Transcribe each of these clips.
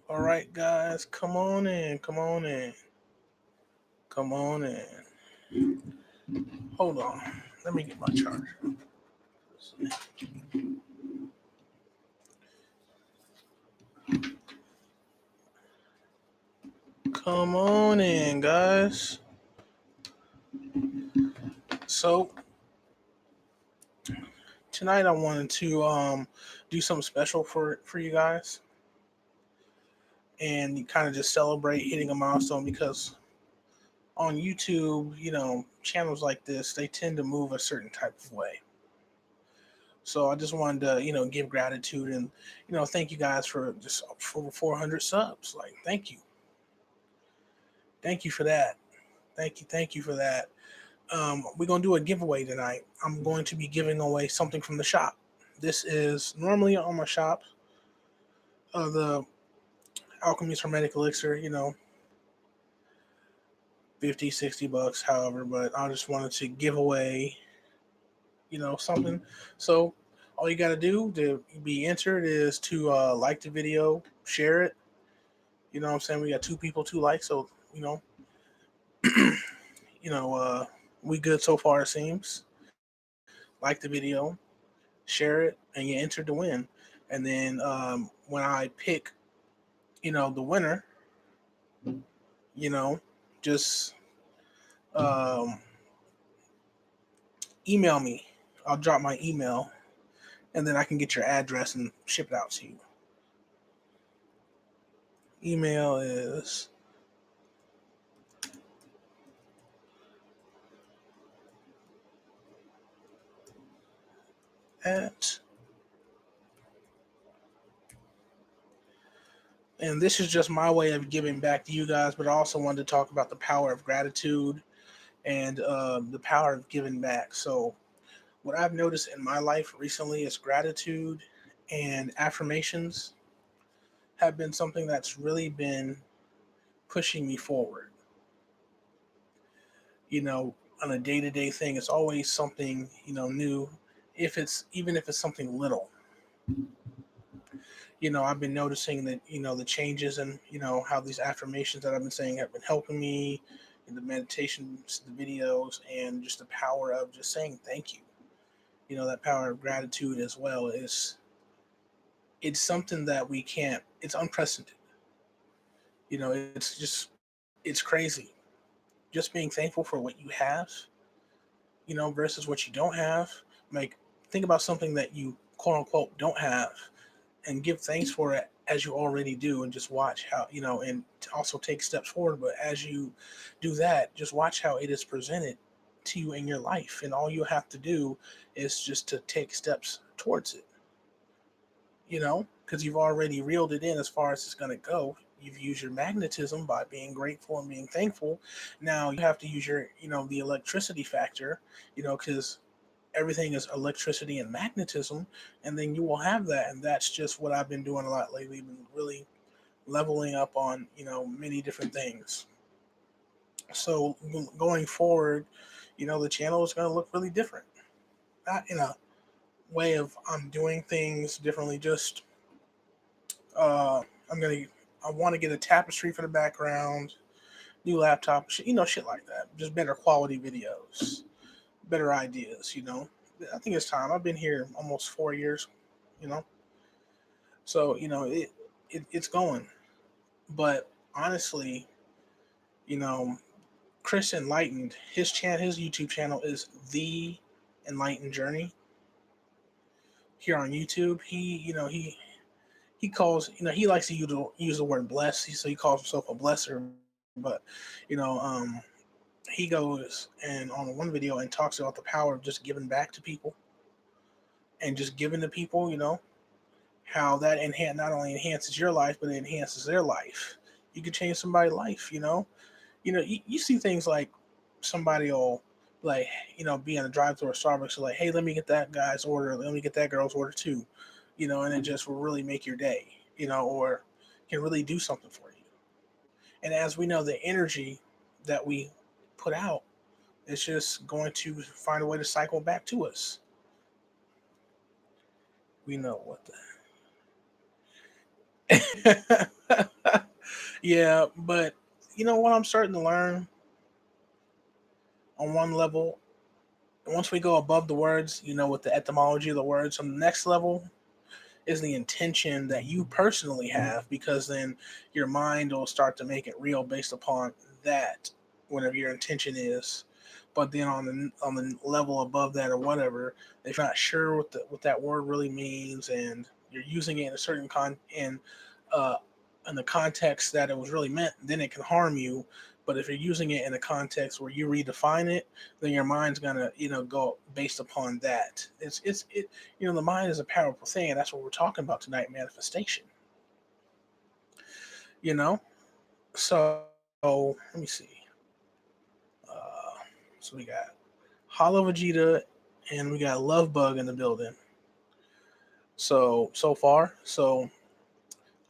All right, guys, come on in. Come on in. Come on in. Hold on. Let me get my charger. Come on in, guys. So tonight I wanted to do something special for you guys, and you kind of just celebrate hitting a milestone because on YouTube, channels like this, they tend to move a certain type of way. So I just wanted to, give gratitude and, thank you guys for just over 400 subs. Like, thank you for that. Thank you for that. We're gonna do a giveaway tonight. I'm going to be giving away something from the shop. This is normally on my shop, the Alchemy's Hermetic Elixir. 50, $60, however. But I just wanted to give away, something. So all you got to do to be entered is to like the video, share it. You know what I'm saying? We got two people, two likes. So, you know, uh, we good so far, it seems. Like the video, share it, and you entered to win. And then when I pick, the winner, you know, just um, email me. I'll drop my email, and then I can get your address and ship it out to you. Email is at, and this is just my way of giving back to you guys, but I also wanted to talk about the power of gratitude and the power of giving back. So, what I've noticed in my life recently is gratitude and affirmations have been something that's really been pushing me forward. On a day to day thing, it's always something, new. Even if it's something little, I've been noticing that, the changes and, how these affirmations that I've been saying have been helping me in the meditations, the videos, and just the power of just saying thank you. That power of gratitude as well is it's something that we can't, it's unprecedented. It's crazy. Just being thankful for what you have, versus what you don't have. Like, think about something that you quote unquote don't have and give thanks for it as you already do, and just watch how, and also take steps forward. But as you do that, just watch how it is presented to you in your life. And all you have to do is just to take steps towards it, because you've already reeled it in as far as it's going to go. You've used your magnetism by being grateful and being thankful. Now you have to use your, the electricity factor, because everything is electricity and magnetism, and then you will have that. And that's just what I've been doing a lot lately. Been really leveling up on, many different things. So going forward, the channel is going to look really different. Not in a way of I'm doing things differently, just uh, I'm gonna I want to get a tapestry for the background, new laptop, shit like that. Just better quality videos, better ideas. I think it's time. I've been here almost 4 years. You know, so it's going. But honestly, you know, Chris Enlightened, his YouTube channel is The Enlightened Journey. Here on YouTube, he calls, he likes to use the word bless, so he calls himself a blesser. But you know um he goes and on one video and talks about the power of just giving back to people, and just giving to people, how that not only enhances your life, but it enhances their life. You could change somebody's life. You see things like somebody will, like, be in a drive through or Starbucks, like, hey, let me get that guy's order, let me get that girl's order too, and it just will really make your day, or can really do something for you. And as we know, the energy that we put out, it's just going to find a way to cycle back to us. We know what the yeah, but you know what I'm starting to learn on one level. Once we go above the words, with the etymology of the words, on the next level is the intention that you personally have, because then your mind will start to make it real based upon that, whatever your intention is. But then on the level above that or whatever, if you're not sure what that word really means, and you're using it in a certain uh, in the context that it was really meant, then it can harm you. But if you're using it in a context where you redefine it, then your mind's gonna go based upon that. The mind is a powerful thing, and that's what we're talking about tonight, manifestation. You know, so let me see. Uh, so we got Hollow Vegeta, and we got Love Bug in the building. So far,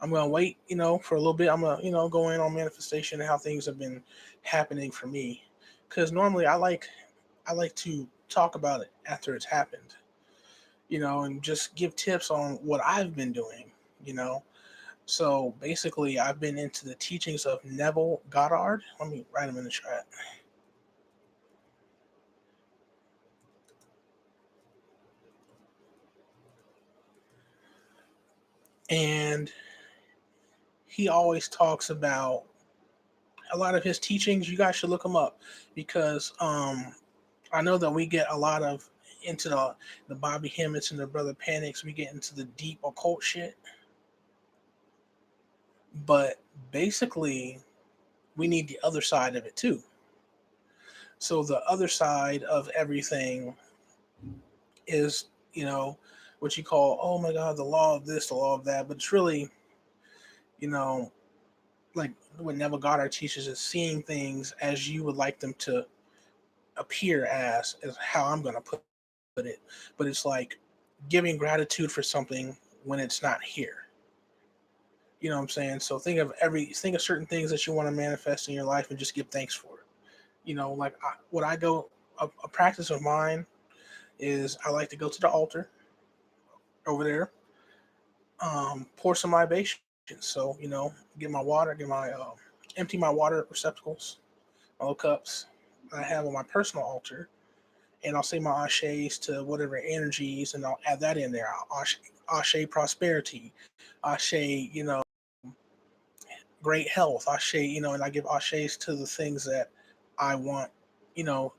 I'm gonna wait, for a little bit. I'm gonna, go in on manifestation and how things have been happening for me, because normally I like to talk about it after it's happened, and just give tips on what I've been doing, you know. So basically, I've been into the teachings of Neville Goddard. Let me write him in the chat. And he always talks about a lot of his teachings. You guys should look him up, because I know that we get a lot of into the Bobby Hemmets and the Brother Panics. We get into the deep occult shit, but basically, we need the other side of it too. So the other side of everything is, what you call, oh my God, the law of this, the law of that. But it's really, you know, like what Neville Goddard teaches is seeing things as you would like them to appear as, is how I'm going to put it. But it's like giving gratitude for something when it's not here. You know what I'm saying? So think of certain things that you want to manifest in your life and just give thanks for it. Like a practice of mine is I like to go to the altar over there, pour some libations. So get my water, empty my water receptacles, my little cups I have on my personal altar, and I'll say my ashes to whatever energies, and I'll add that in there. Ashe prosperity, ashe, great health, ashe, and I give ashes to the things that I want, you know,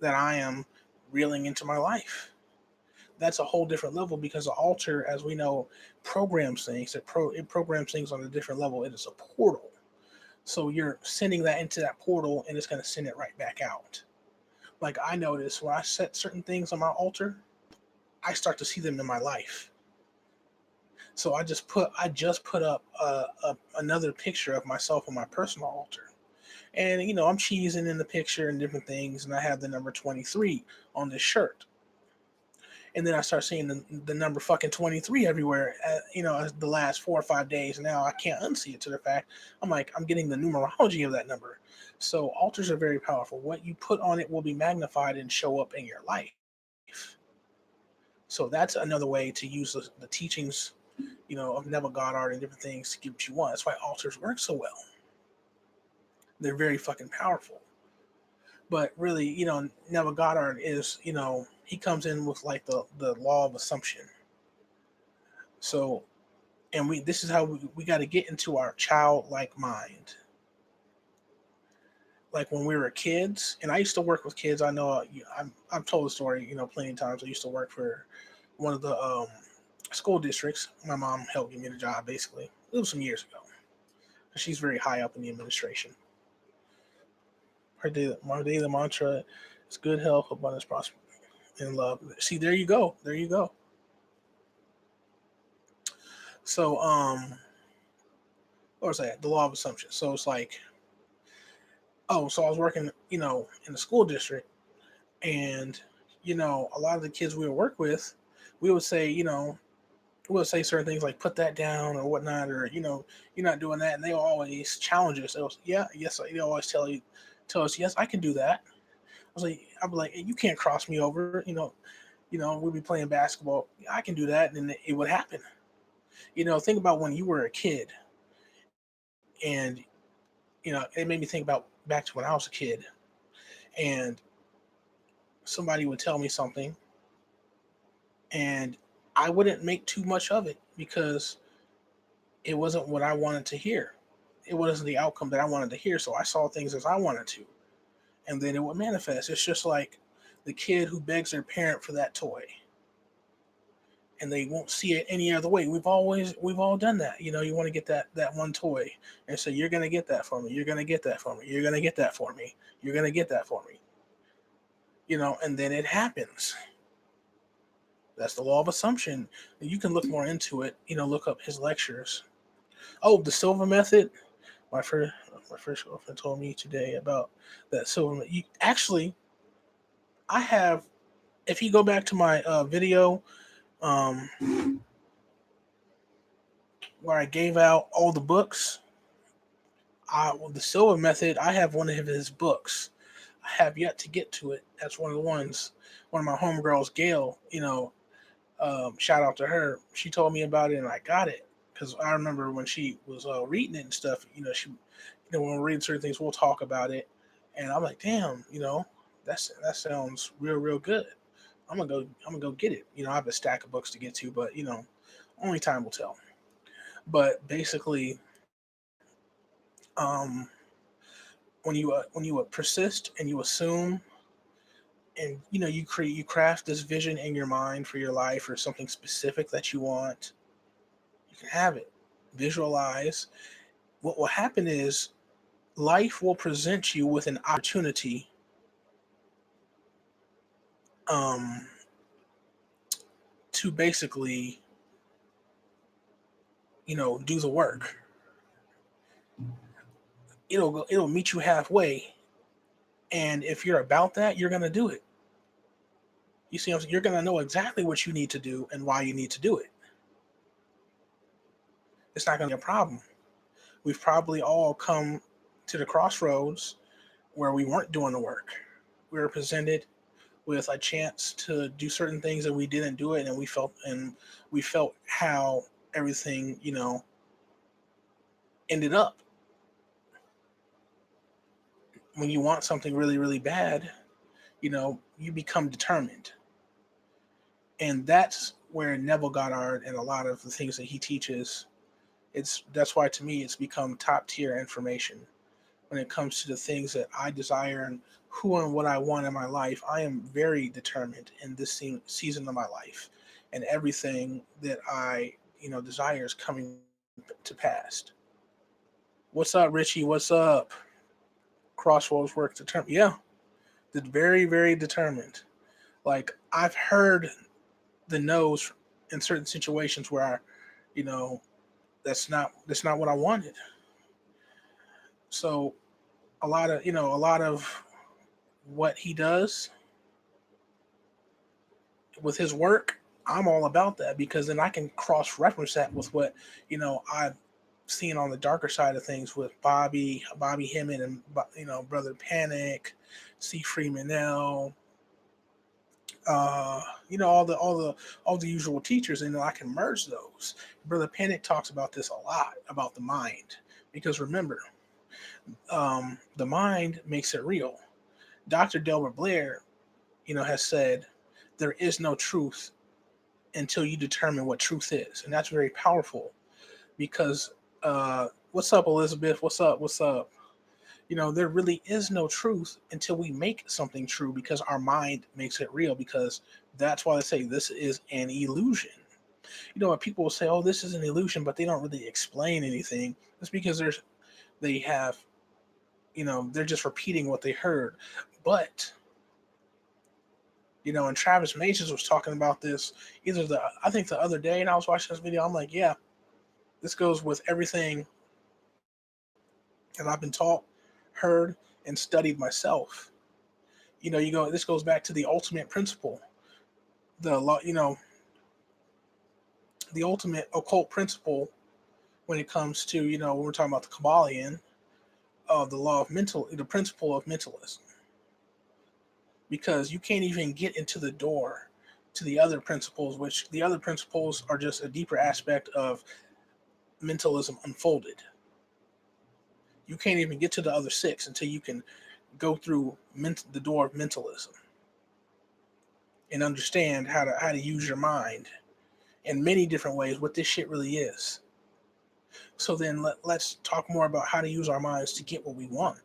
that I am reeling into my life. That's a whole different level, because the altar, as we know, programs things. It programs things on a different level. It is a portal. So you're sending that into that portal, and it's going to send it right back out. Like I notice when I set certain things on my altar, I start to see them in my life. So I just put up another picture of myself on my personal altar, and I'm cheesing in the picture and different things, and I have the number 23 on this shirt. And then I start seeing the number fucking 23 everywhere, as the last 4 or 5 days. Now I can't unsee it, to the fact I'm like, I'm getting the numerology of that number. So altars are very powerful. What you put on it will be magnified and show up in your life. So that's another way to use the teachings, of Neville Goddard and different things to get what you want. That's why altars work so well. They're very fucking powerful. But really, Neville Goddard is, he comes in with like the law of assumption. So, and this is how we got to get into our childlike mind. Like when we were kids, and I used to work with kids. I know I've told the story, plenty of times. I used to work for one of the school districts. My mom helped give me the job. Basically, it was some years ago. She's very high up in the administration. My daily mantra is good health, abundance, prosperity, and love. See, there you go. There you go. So, what was that? The law of assumption. So it's like, oh, so I was working, in the school district, and a lot of the kids we would work with, we would say, we would say certain things like "put that down" or whatnot, or you're not doing that, and they always challenge us. They was, yeah, yes, they always tell us, yes, I can do that. I was like, I'd be like, hey, you can't cross me over, We'd be playing basketball. I can do that, and it would happen. Think about when you were a kid, and it made me think about back to when I was a kid, and somebody would tell me something, and I wouldn't make too much of it because it wasn't what I wanted to hear. It wasn't the outcome that I wanted to hear, so I saw things as I wanted to, and then it would manifest. It's just like the kid who begs their parent for that toy, and they won't see it any other way. We've all done that. You want to get that one toy, and so you're gonna get that for me. You're gonna get that for me. You're gonna get that for me. You're gonna get that for me. And then it happens. That's the law of assumption. You can look more into it. Look up his lectures. Oh, the Silva method. My first my first girlfriend told me today about that Silva. Actually, I have. If you go back to my video, um, where I gave out all the books, the Silva method. I have one of his books. I have yet to get to it. That's one of the ones. One of my homegirls, Gail. Shout out to her. She told me about it, and I got it because I remember when she was reading it and stuff. When we're reading certain things, we'll talk about it, and I'm like, damn, that sounds real good. I'm gonna go get it. I have a stack of books to get to, but only time will tell. But basically, um, when you persist and you assume, and you craft this vision in your mind for your life or something specific that you want, you can have it. Visualize. What will happen is life will present you with an opportunity, um, to basically, do the work. It'll meet you halfway, and if you're about that, you're gonna do it. You see, you're gonna know exactly what you need to do and why you need to do it. It's not gonna be a problem. We've probably all come to the crossroads where we weren't doing the work. We were presented with a chance to do certain things and we didn't do it, and we felt how everything ended up. When you want something really really bad, you become determined, and that's where Neville Goddard and a lot of the things that he teaches, that's why to me it's become top tier information when it comes to the things that I desire and who and what I want in my life. I am very determined in this season of my life, and everything that I desire is coming to pass. What's up, Richie? What's up? Crossroads work determined. Yeah, very very determined. Like I've heard the no's in certain situations where you know, that's not what I wanted. So a lot of what he does with his work, I'm all about that because then I can cross reference that with what I've seen on the darker side of things with Bobby Hemmett, and Brother Panic, C. Freemanell, all the usual teachers, and I can merge those. Brother Panic talks about this a lot about the mind, because remember, the mind makes it real. Dr. Delbert Blair, has said there is no truth until you determine what truth is, and that's very powerful because what's up, Elizabeth? What's up? What's up? There really is no truth until we make something true, because our mind makes it real, because that's why they say this is an illusion. When people will say, oh, this is an illusion, but they don't really explain anything, it's because they have, they're just repeating what they heard. But and Travis Mason was talking about this I think the other day, and I was watching this video. I'm like, yeah, this goes with everything that I've been taught, heard, and studied myself. This goes back to the ultimate principle, the law, the ultimate occult principle when it comes to, when we're talking about the Kabbalion, the principle of mentalism, because you can't even get into the door to the other principles, which the other principles are just a deeper aspect of mentalism unfolded. You can't even get to the other six until you can go through the door of mentalism and understand how to use your mind in many different ways, what this shit really is. So then let's talk more about how to use our minds to get what we want.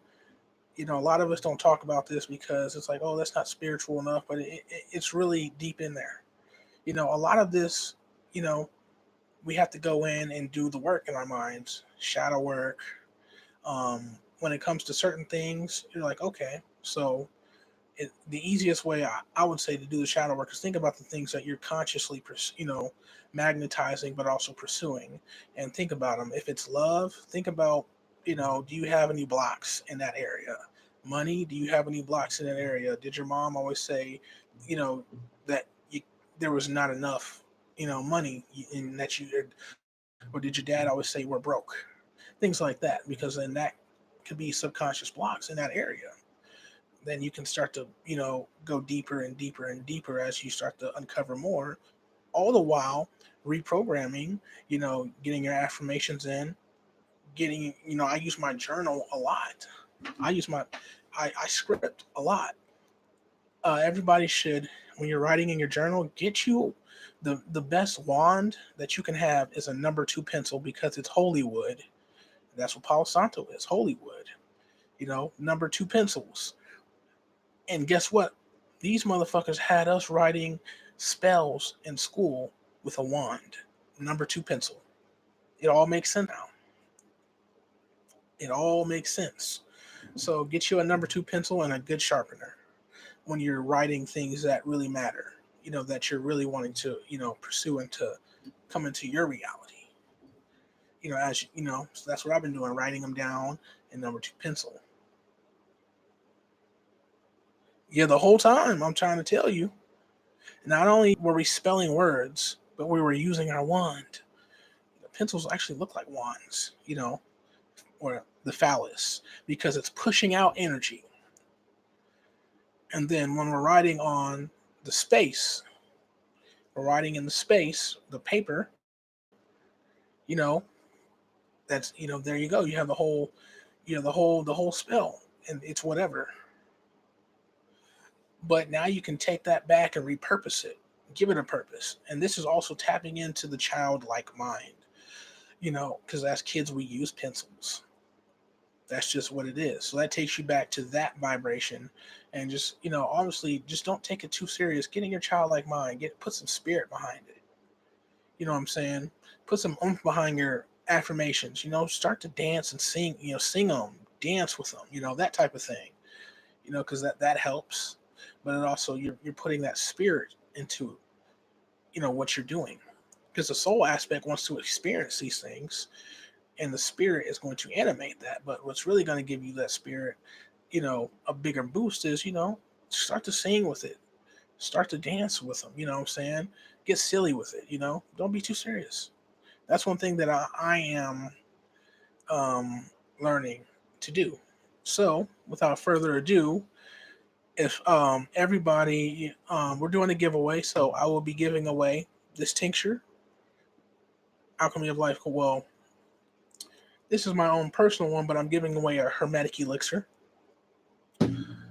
A lot of us don't talk about this because it's like, oh, that's not spiritual enough, but it's really deep in there. A lot of this, you know, we have to go in and do the work in our minds, shadow work. When it comes to certain things, you're like, okay, so the easiest way I would say to do the shadow work is think about the things that you're consciously, magnetizing, but also pursuing, and think about them. If it's love, think about, do you have any blocks in that area? Money, do you have any blocks in that area? Did your mom always say, you know, that there was not enough, money in that or did your dad always say we're broke? Things like that, because then that could be subconscious blocks in that area. Then you can start to, go deeper and deeper and deeper as you start to uncover more, all the while reprogramming, getting your affirmations in, getting, I use my journal a lot. I use I script a lot. Everybody should, when you're writing in your journal, get you the best wand that you can have is a number two pencil because it's holy wood. That's what Palo Santo is, holy wood. Number two pencils. And guess what? These motherfuckers had us writing spells in school with a wand, number two pencil. It all makes sense now. It all makes sense. So get you a number two pencil and a good sharpener when you're writing things that really matter, that you're really wanting to, pursue and to come into your reality. So that's what I've been doing, writing them down in number two pencil. Yeah, the whole time I'm trying to tell you, not only were we spelling words, but we were using our wand. The pencils actually look like wands, or the phallus, because it's pushing out energy. And then when we're writing on the space, we're writing in the space, the paper, you know, that's, there you go. You have the whole spell, and it's whatever. But now you can take that back and repurpose it, give it a purpose. And this is also tapping into the childlike mind, because as kids, we use pencils. That's just what it is. So that takes you back to that vibration. And just, obviously, just don't take it too serious. Get in your childlike mind, put some spirit behind it. You know what I'm saying? Put some oomph behind your affirmations, start to dance and sing, sing them, dance with them, that type of thing, because that helps. But it also, you're putting that spirit into, what you're doing, because the soul aspect wants to experience these things, and the spirit is going to animate that. But what's really going to give you that spirit, a bigger boost is, start to sing with it, start to dance with them. You know what I'm saying? Get silly with it. Don't be too serious. That's one thing that I am learning to do. So, without further ado, if everybody, we're doing a giveaway, so I will be giving away this tincture, Alchemy of Life. Well, this is my own personal one, but I'm giving away a hermetic elixir.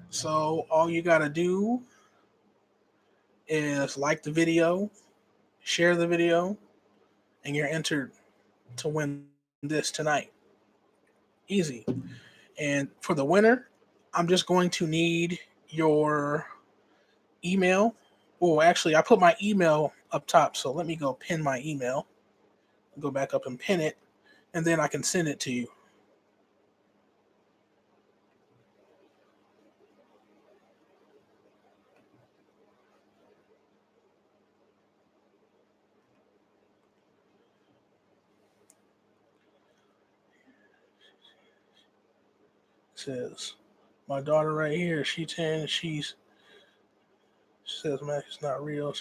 So all you gotta do is like the video, share the video, and you're entered to win this tonight. Easy. And for the winner, I'm just going to need your email. Oh, actually, I put my email up top, so let me go pin my email. Go back up and pin it, and then I can send it to you. It says, my daughter right here, she 10, she says, man, it's not real.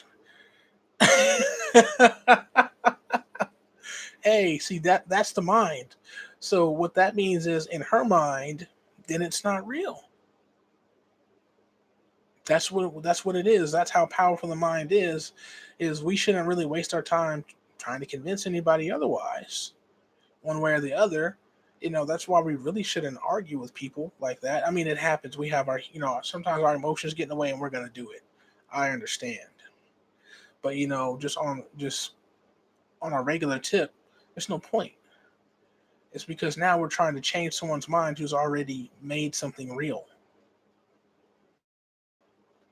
Hey, see, that's the mind. So what that means is, in her mind, then it's not real. That's what it is. That's how powerful the mind is. Is we shouldn't really waste our time trying to convince anybody otherwise, one way or the other. That's why we really shouldn't argue with people like that. I mean, it happens. We have our, sometimes our emotions get in the way, and we're gonna do it. I understand, but just on a regular tip, there's no point. It's because now we're trying to change someone's mind who's already made something real.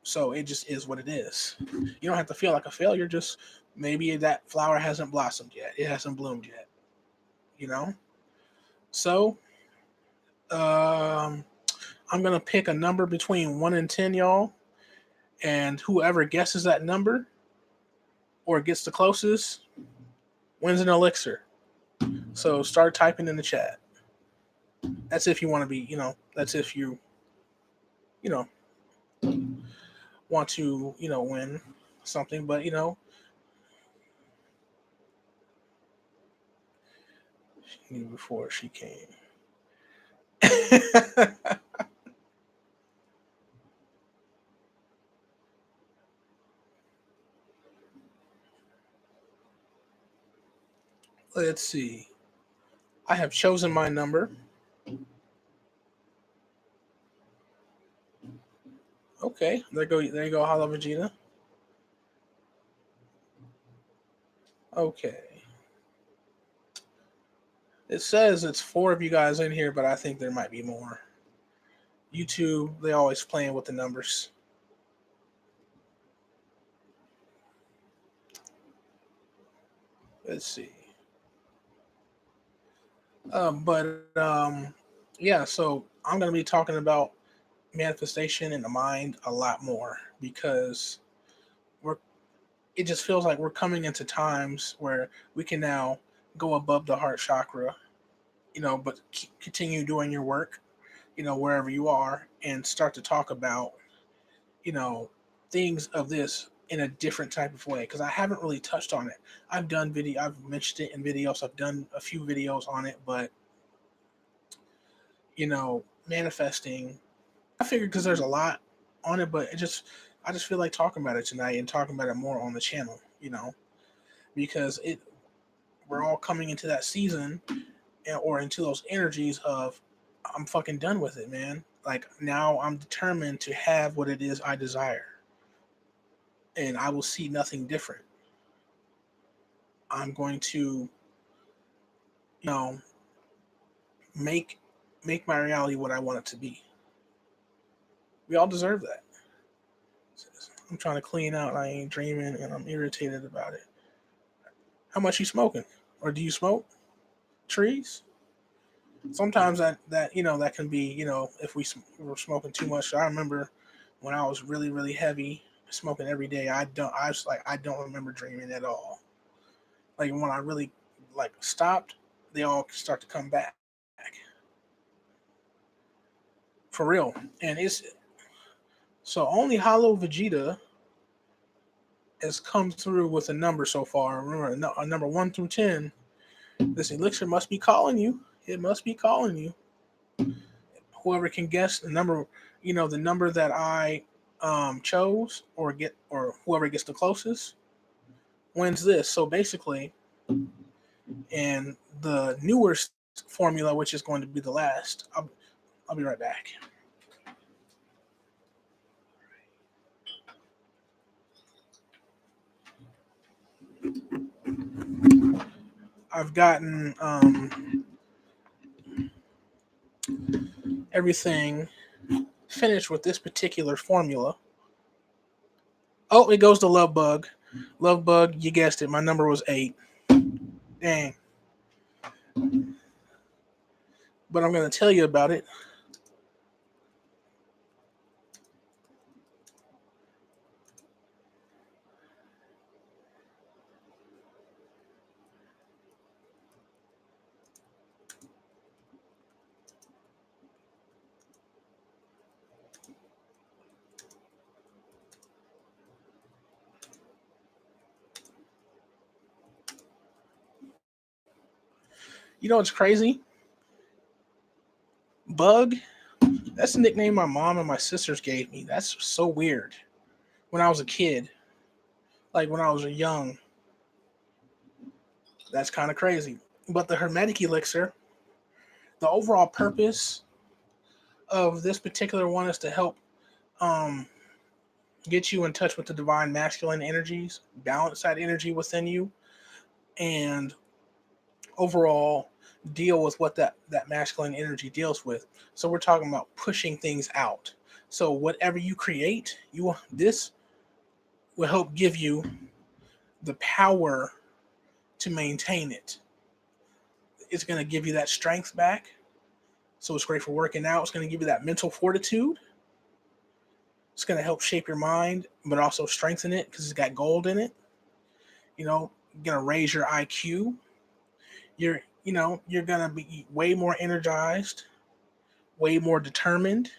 So it just is what it is. You don't have to feel like a failure. Just maybe that flower hasn't blossomed yet. It hasn't bloomed yet. You know. So um, I'm gonna pick a number between 1 and 10, y'all, and whoever guesses that number or gets the closest wins an elixir. So start typing in the chat. That's if you want to be. That's if you know want to win something. But she knew before she came. Let's see. I have chosen my number. Okay, there you go, Hala Vegeta. Okay. It says it's four of you guys in here, but I think there might be more. YouTube, they always playing with the numbers. Let's see. But yeah, so I'm gonna be talking about manifestation in the mind a lot more because we're it just feels like we're coming into times where we can now go above the heart chakra, but continue doing your work, wherever you are, and start to talk about, you know, things of this in a different type of way because I haven't really touched on it. I've mentioned it in videos. I've done a few videos on it, but manifesting. I figured because there's a lot on it, but I just feel like talking about it tonight and talking about it more on the channel. Because we're all coming into that season or into those energies of I'm fucking done with it, man. Like now I'm determined to have what it is I desire. And I will see nothing different. I'm going to, you know, make my reality what I want it to be. We all deserve that. I'm trying to clean out. I ain't dreaming, and I'm irritated about it. How much you smoking, or do you smoke trees? Sometimes that can be if were smoking too much. I remember when I was really really heavy smoking every day. I was like I don't remember dreaming at all. Like when I really like stopped, they all start to come back for real. And it's so only Hollow Vegeta has come through with a number so far. Remember a number 1 through 10. This elixir must be calling you. It must be calling you. Whoever can guess the number, the number that I chose, or whoever gets the closest wins this. So basically, and the newer formula, which is going to be the last. I'll be right back. I've gotten everything finished with this particular formula. Oh, it goes to Love Bug. Love Bug, you guessed it. My number was 8. Dang. But I'm going to tell you about it. You know what's crazy? Bug That's the nickname my mom and my sisters gave me. That's so weird. When I was a kid, like when I was young, that's kind of crazy. But the Hermetic Elixir, the overall purpose of this particular one is to help um, get you in touch with the divine masculine energies, balance that energy within you, and overall deal with what that masculine energy deals with. So we're talking about pushing things out. So whatever you create, this will help give you the power to maintain it. It's going to give you that strength back. So it's great for working out. It's going to give you that mental fortitude. It's going to help shape your mind, but also strengthen it because it's got gold in it. Going to raise your IQ. You're going to be way more energized, way more determined.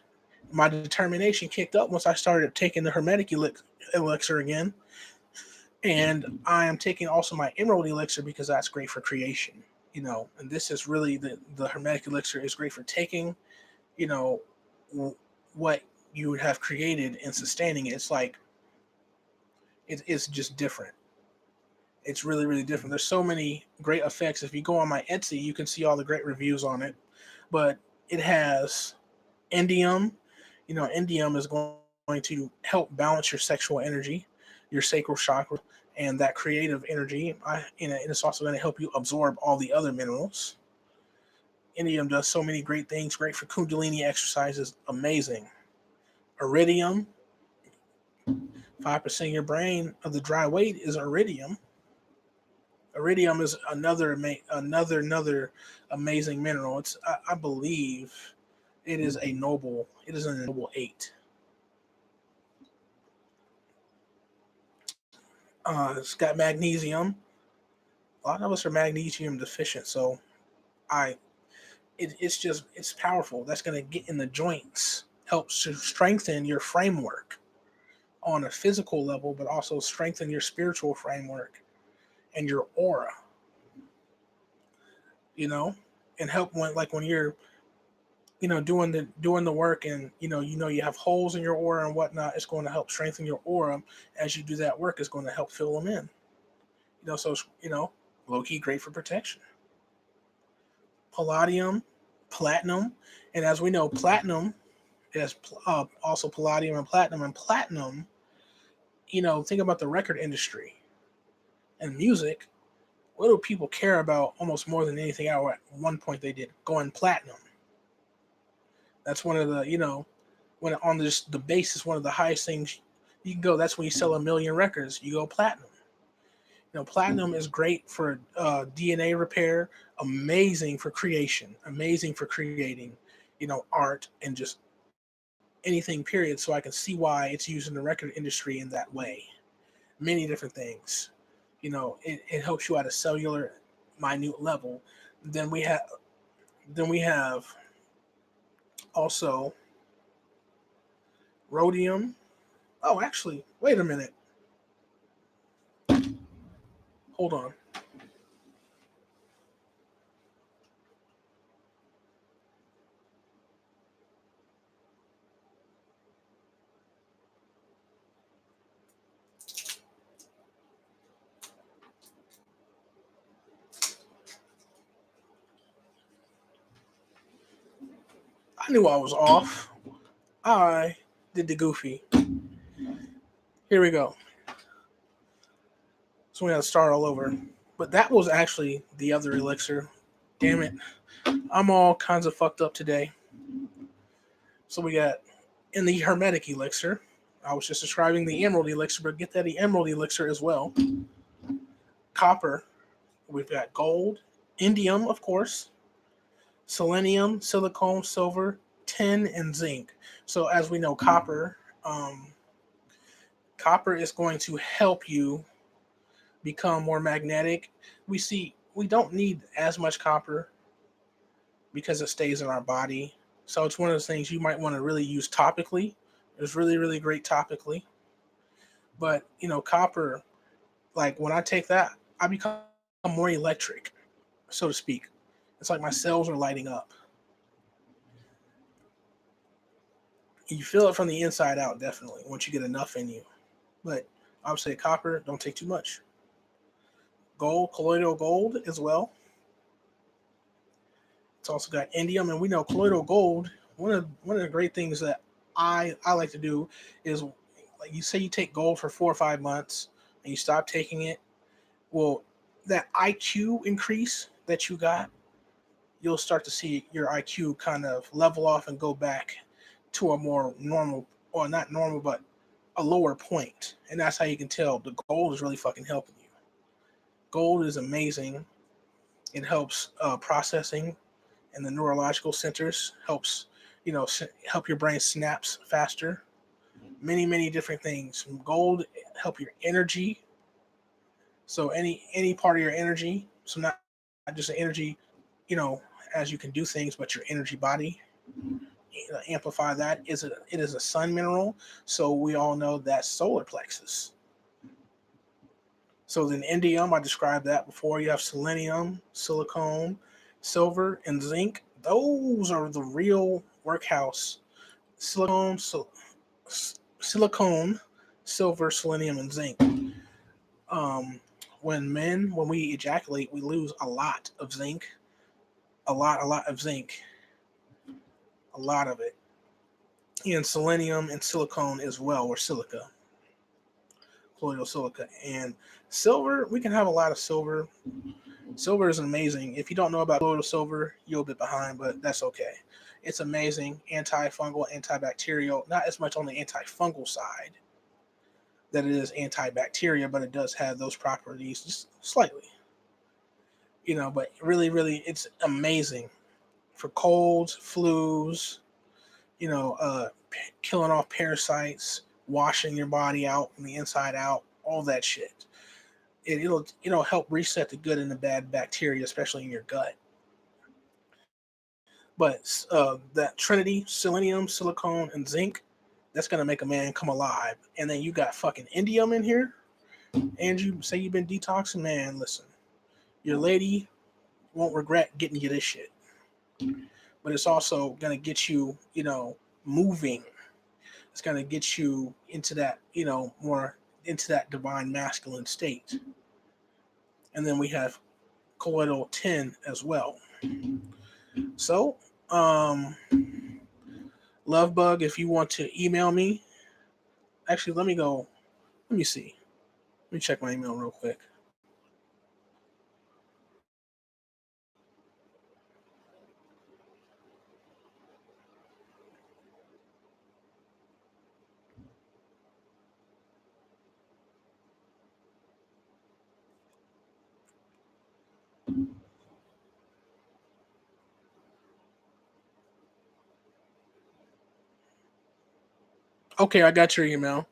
My determination kicked up once I started taking the Hermetic Elixir again. And I am taking also my Emerald Elixir because that's great for creation. And this is really the Hermetic Elixir is great for taking, you know, what you would have created and sustaining it. It's like, it's just different. It's really, really different. There's so many great effects. If you go on my Etsy, you can see all the great reviews on it. But it has indium. Indium is going to help balance your sexual energy, your sacral chakra, and that creative energy. And it's also going to help you absorb all the other minerals. Indium does so many great things. Great for Kundalini exercises. Amazing. Iridium. 5% of your brain of the dry weight is iridium. Iridium is another amazing mineral. I believe it is a noble 8. It's got magnesium. A lot of us are magnesium deficient, so I it's powerful. That's going to get in the joints, helps to strengthen your framework on a physical level, but also strengthen your spiritual framework and your aura. You know, and help when you're doing the work, and you have holes in your aura and whatnot. It's going to help strengthen your aura as you do that work. It's going to help fill them in. So it's, low key great for protection. Palladium, platinum, and as we know, platinum is also palladium and platinum. And platinum, think about the record industry and music. What do people care about almost more than anything else? At one point, they did going platinum. That's one of the, when on the base is one of the highest things you can go. That's when you sell 1 million records. You go platinum. Platinum is great for DNA repair, amazing for creation, amazing for creating, art and just anything, period. So I can see why it's used in the record industry in that way. Many different things. It helps you at a cellular, minute level. Then we have, also rhodium. Oh, actually, wait a minute. Hold on. I knew I was off. I did the goofy. Here we go. So we got to start all over. But that was actually the other elixir. Damn it. I'm all kinds of fucked up today. So we got in the Hermetic elixir. I was just describing the Emerald elixir, but get that Emerald elixir as well. Copper. We've got gold. Indium, of course. Selenium, silicon, silver, tin, and zinc. So as we know, copper is going to help you become more magnetic. We don't need as much copper because it stays in our body. So it's one of those things you might want to really use topically. It's really, really great topically. But, copper, like when I take that, I become more electric, so to speak. It's like my cells are lighting up. You feel it from the inside out, definitely, once you get enough in you. But I would say copper, don't take too much. Gold, colloidal gold as well. It's also got indium, and we know colloidal gold. One of the great things that I like to do is, like you say, you take gold for 4 or 5 months and you stop taking it. Well, that IQ increase that you got, you'll start to see your IQ kind of level off and go back to a more normal, or not normal, but a lower point. And that's how you can tell the gold is really fucking helping you. Gold is amazing. It helps processing in the neurological centers, helps, help your brain snaps faster. Many different things. Gold help your energy. So any part of your energy, so not just the energy, you know, as you can do things, but your energy body. Amplify that. It is a sun mineral, so we all know that solar plexus. So then indium, I described that before. You have selenium, silicone, silver, and zinc. Those are the real workhouse. Silicone, silicone, silver, selenium, and zinc. Um, when we ejaculate, we lose a lot of zinc, a lot of zinc, a lot of it, and selenium and silicone as well, or silica, colloidal silica, and silver. We can have a lot of silver. Silver is amazing. If you don't know about colloidal silver, you'll be behind, but that's okay. It's amazing, antifungal, antibacterial. Not as much on the antifungal side that it is antibacterial, but it does have those properties just slightly. But really, it's amazing for colds, flus, killing off parasites, washing your body out from the inside out, all that shit. It'll help reset the good and the bad bacteria, especially in your gut. But that trinity, selenium, silicone, and zinc, that's gonna make a man come alive. And then you got fucking indium in here, and you say you've been detoxing, man. Listen, your lady won't regret getting you this shit. But it's also gonna get you, moving. It's gonna get you into that, more into that divine masculine state. And then we have colloidal 10 as well. So, Lovebug, if you want to email me, actually, let me see. Let me check my email real quick. Okay, I got your email.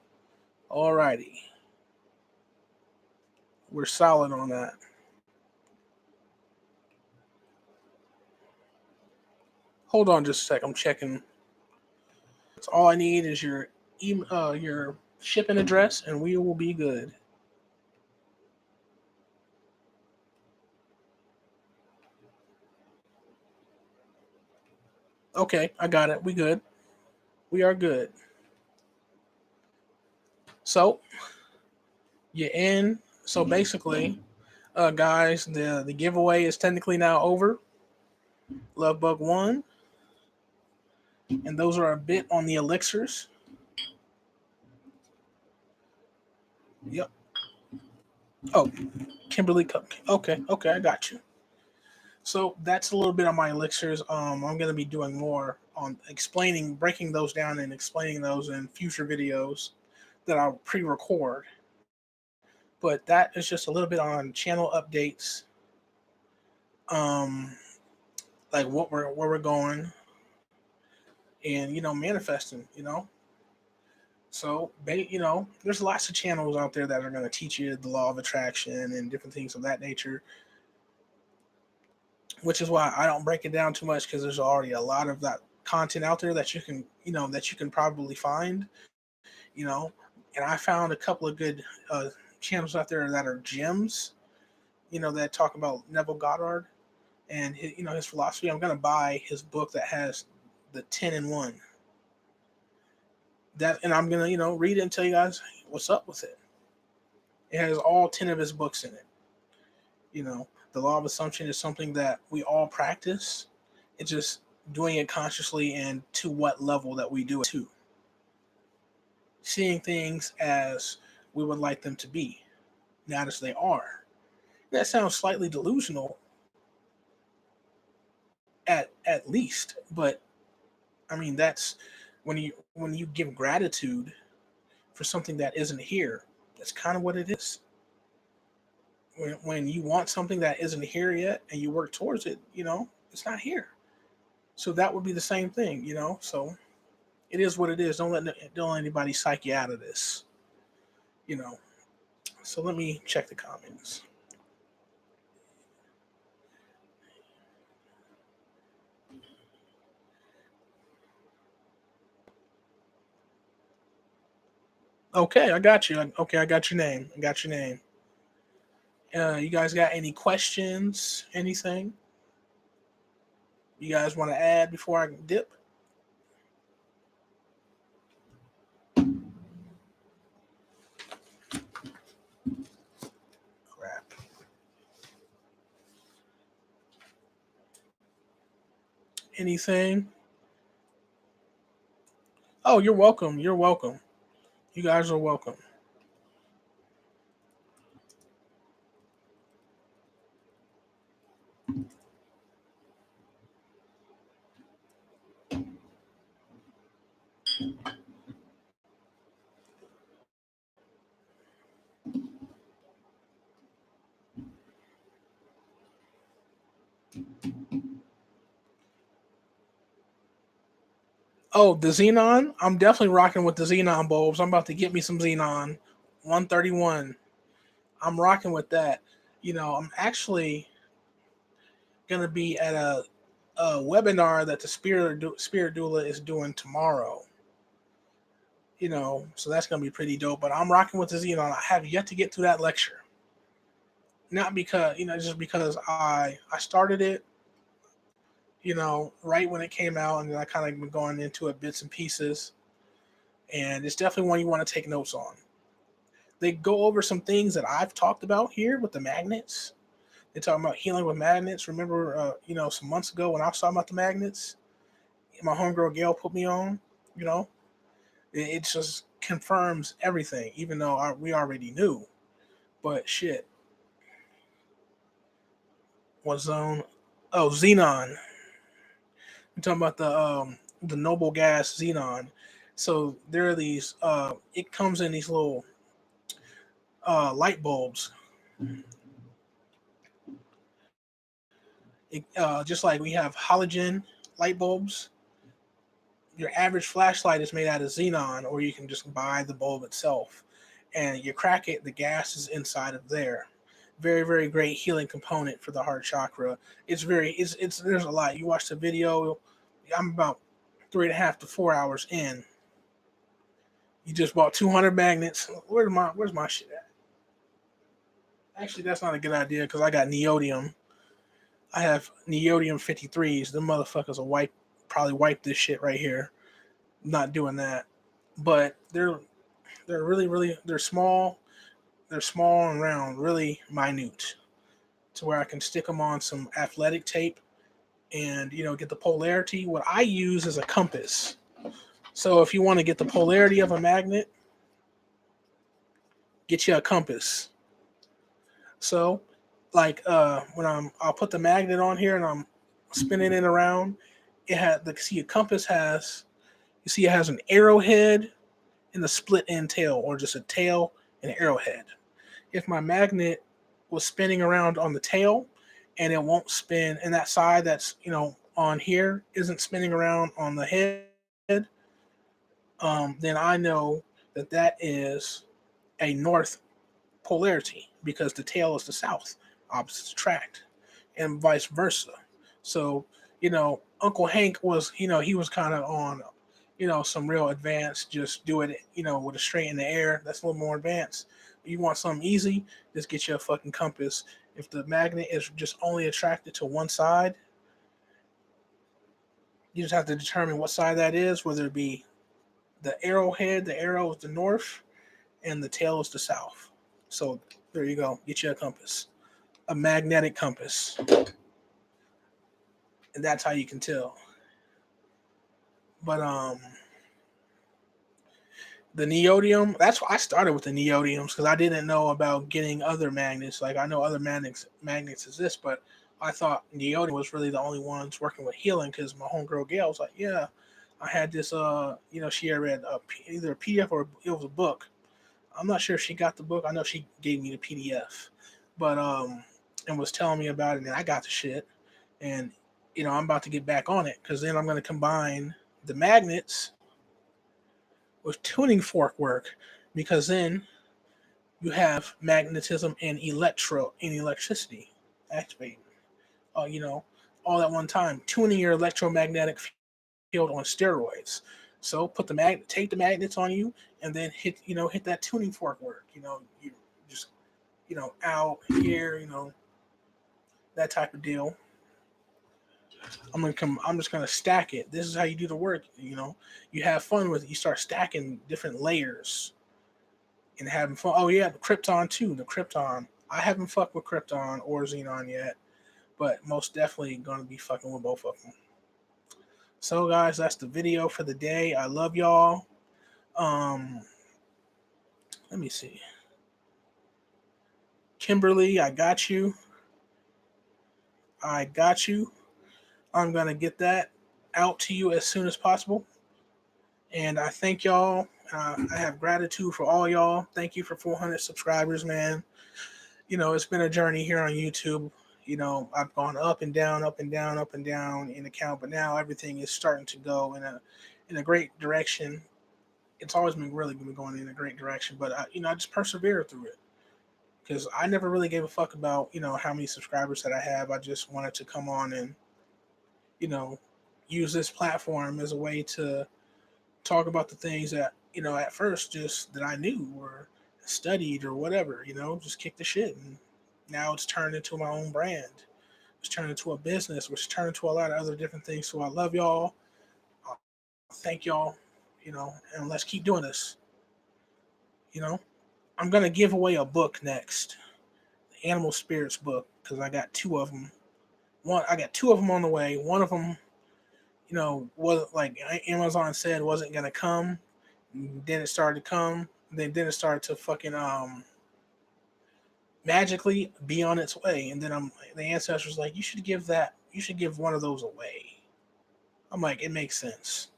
Alrighty. We're solid on that. Hold on just a sec. I'm checking. That's all I need is your shipping address, and we will be good. Okay, I got it. We good. We are good. So you're in. So basically, guys, the giveaway is technically now over. Lovebug won, and those are a bit on the elixirs. Yep. Oh, Kimberly Cup. Okay, I got you. So that's a little bit on my elixirs. I'm going to be doing more on explaining, breaking those down, and explaining those in future videos that I'll pre-record. But that is just a little bit on channel updates, um, like where we're going, and manifesting. So there's lots of channels out there that are going to teach you the law of attraction and different things of that nature, which is why I don't break it down too much, because there's already a lot of that content out there that you can probably find, you know. And I found a couple of good channels out there that are gems, that talk about Neville Goddard and his philosophy. I'm gonna buy his book that has the 10 in 1. That, and I'm gonna, read it and tell you guys what's up with it. It has all 10 of his books in it. The law of assumption is something that we all practice. It's just doing it consciously and to what level that we do it to. Seeing things as we would like them to be, not as they are. That sounds slightly delusional at least, but I mean that's when you give gratitude for something that isn't here. That's kind of what it is. When you want something that isn't here yet and you work towards it, it's not here. So that would be the same thing. So it is what it is. Don't let anybody psych you out of this. You know. So let me check the comments. Okay, I got you. Okay, I got your name. I got your name. You guys got any questions? Anything you guys want to add before I dip? Crap. Anything? Oh, you're welcome. You're welcome. You guys are welcome. Oh, the Xenon? I'm definitely rocking with the Xenon bulbs. I'm about to get me some Xenon 131. I'm rocking with that. I'm actually going to be at a webinar that the Spirit Doula is doing tomorrow. So that's going to be pretty dope. But I'm rocking with the Xenon. I have yet to get to that lecture. Not because, just because I started it, right when it came out, and then I kind of been going into it bits and pieces. And it's definitely one you want to take notes on. They go over some things that I've talked about here with the magnets. They talk about healing with magnets. Remember, some months ago when I was talking about the magnets, my homegirl Gail put me on. You know, it just confirms everything, even though we already knew. But shit, what zone? Oh, xenon. I'm talking about the noble gas xenon. So there are these. It comes in these little light bulbs. Just like we have halogen light bulbs, your average flashlight is made out of xenon, or you can just buy the bulb itself. And you crack it, the gas is inside of there. Very, very great healing component for the heart chakra. It's there's a lot. You watch the video, I'm about 3.5 to 4 hours in. You just bought 200 magnets. Where's my shit at? Actually, that's not a good idea because I got neodymium. I have neodymium 53s. The motherfuckers will probably wipe this shit right here. Not doing that. But they're really, really, they're small. They're small and round, really minute, to where I can stick them on some athletic tape and get the polarity. What I use is a compass. So if you want to get the polarity of a magnet, get you a compass. So like when I'll put the magnet on here and I'm spinning it around, a compass has, it has an arrowhead and a split end tail, or just a tail and an arrowhead. If my magnet was spinning around on the tail and it won't spin, and that side that's on here isn't spinning around on the head, then I know that is a north polarity, because the tail is the south, opposites attract, and vice versa. So Uncle Hank was, he was kind of on some real advanced, just do it with a straight in the air. That's a little more advanced. You want something easy, just get you a fucking compass. If the magnet is just only attracted to one side, you just have to determine what side that is, whether it be The arrowhead, the arrow is the north, and the tail is the south. So there you go. Get you a compass, a magnetic compass, and that's how you can tell. But the neodymium, that's why I started with the neodymiums, because I didn't know about getting other magnets. Like I know other magnets exist, but I thought neodymium was really the only ones working with healing. Because my homegirl Gail was like, yeah, I had this. She had read either a PDF or it was a book. I'm not sure if she got the book. I know she gave me the PDF, but and was telling me about it, and I got the shit. And I'm about to get back on it, because then I'm going to combine the magnets with tuning fork work, because then you have magnetism and electricity activating. All at one time, tuning your electromagnetic field on steroids. So take the magnets on you, and then hit that tuning fork work. You just out here, that type of deal. I'm just gonna stack it. This is how you do the work. You have fun with it. You start stacking different layers and having fun. Oh yeah, the Krypton too. The Krypton. I haven't fucked with Krypton or Xenon yet, but most definitely gonna be fucking with both of them. So guys, that's the video for the day. I love y'all. Um, Let me see. Kimberly, I got you. I got you. I'm gonna get that out to you as soon as possible. And I thank y'all. I have gratitude for all y'all. Thank you for 400 subscribers, man. It's been a journey here on YouTube. I've gone up and down, up and down, up and down in account, but now everything is starting to go in a great direction. It's always been really been going in a great direction, but I just persevere through it, because I never really gave a fuck about how many subscribers that I have. I just wanted to come on and you know use this platform as a way to talk about the things that at first just that I knew or studied or whatever. Just kick the shit, and now it's turned into my own brand. It's turned into a business, which turned into a lot of other different things. So I love y'all. Thank y'all. And let's keep doing this. You know, I'm gonna give away a book next, the Animal Spirits book, because I got two of them. I got two of them on the way. One of them, was like Amazon said wasn't gonna come. Then it started to come. Then it started to fucking magically be on its way. And then the ancestors like, you should give one of those away. I'm like, it makes sense,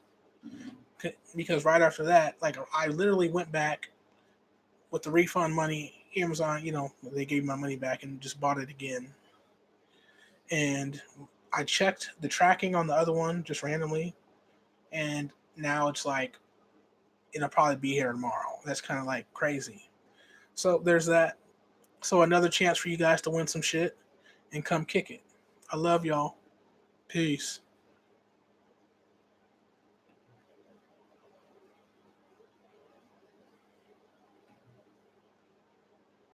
because right after that, like I literally went back with the refund money. Amazon, they gave my money back and just bought it again. And I checked the tracking on the other one just randomly, and now it's like it'll probably be here tomorrow. That's kind of like crazy. So there's that. So another chance for you guys to win some shit and come kick it. I love y'all. Peace.